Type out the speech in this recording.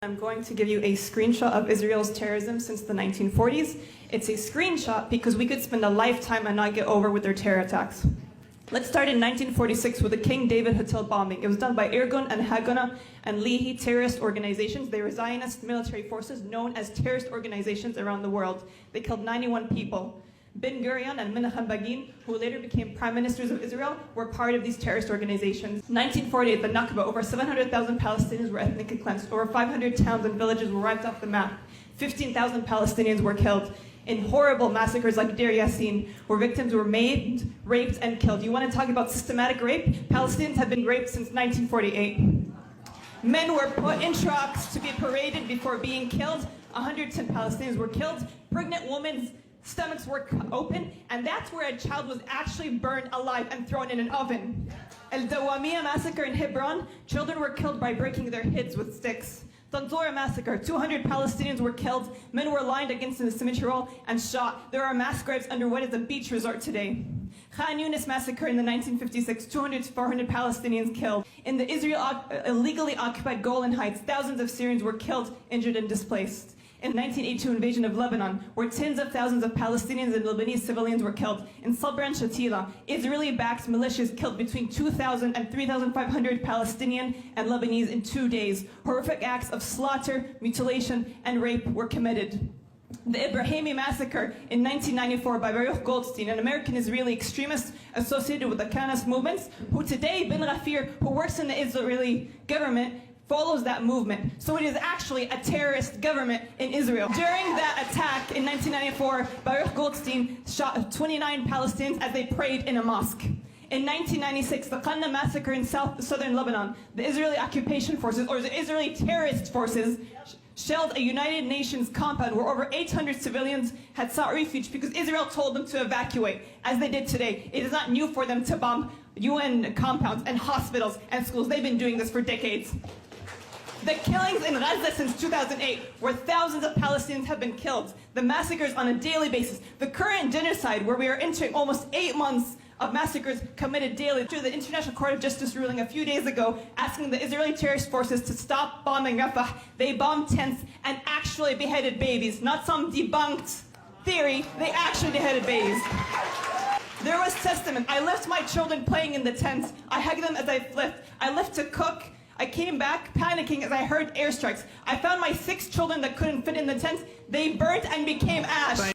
I'm going to give you a screenshot of Israel's terrorism since the 1940s. It's a screenshot because we could spend a lifetime and not get over with their terror attacks. Let's start in 1946 with the King David Hotel bombing. It was done by Irgun and Haganah and Lehi terrorist organizations. They were Zionist military forces known as terrorist organizations around the world. They killed 91 people. Ben Gurion and Menachem Begin, who later became prime ministers of Israel, were part of these terrorist organizations. 1948, the Nakba, over 700,000 Palestinians were ethnically cleansed. Over 500 towns and villages were wiped off the map. 15,000 Palestinians were killed in horrible massacres like Deir Yassin, where victims were maimed, raped, and killed. You want to talk about systematic rape? Palestinians have been raped since 1948. Men were put in trucks to be paraded before being killed. 110 Palestinians were killed. Pregnant women's stomachs were open, and that's where a child was actually burned alive and thrown in an oven. El Dawamiya massacre in Hebron, children were killed by breaking their heads with sticks. Tanzura massacre, 200 Palestinians were killed, men were lined against the cemetery wall and shot. There are mass graves under what is a beach resort today. Khan Yunis massacre in the 1956, 200 to 400 Palestinians killed. In the Israel illegally occupied Golan Heights, thousands of Syrians were killed, injured, and displaced. In the 1982 invasion of Lebanon, where tens of thousands of Palestinians and Lebanese civilians were killed. In Sabra and Shatila, Israeli-backed militias killed between 2,000 and 3,500 Palestinian and Lebanese in 2 days. Horrific acts of slaughter, mutilation, and rape were committed. The Ibrahimi massacre in 1994 by Baruch Goldstein, an American-Israeli extremist associated with the Kanas movements, who today, Ben Ghafir, who works in the Israeli government, follows that movement. So it is actually a terrorist government in Israel. During that attack in 1994, Baruch Goldstein shot 29 Palestinians as they prayed in a mosque. In 1996, the Qanna massacre in southern Lebanon, the Israeli occupation forces, or the Israeli terrorist forces, shelled a United Nations compound where over 800 civilians had sought refuge because Israel told them to evacuate, as they did today. It is not new for them to bomb UN compounds and hospitals and schools. They've been doing this for decades. The killings in Gaza since 2008, where thousands of Palestinians have been killed, the massacres on a daily basis, the current genocide where we are entering almost 8 months of massacres committed daily. Through the International Court of Justice ruling a few days ago, asking the Israeli terrorist forces to stop bombing Rafah, they bombed tents and actually beheaded babies. Not some debunked theory, they actually beheaded babies. There was testament. I left my children playing in the tents. I hugged them as I left. I left to cook. I came back panicking as I heard airstrikes. I found my 6 children that couldn't fit in the tent. They burnt and became ash.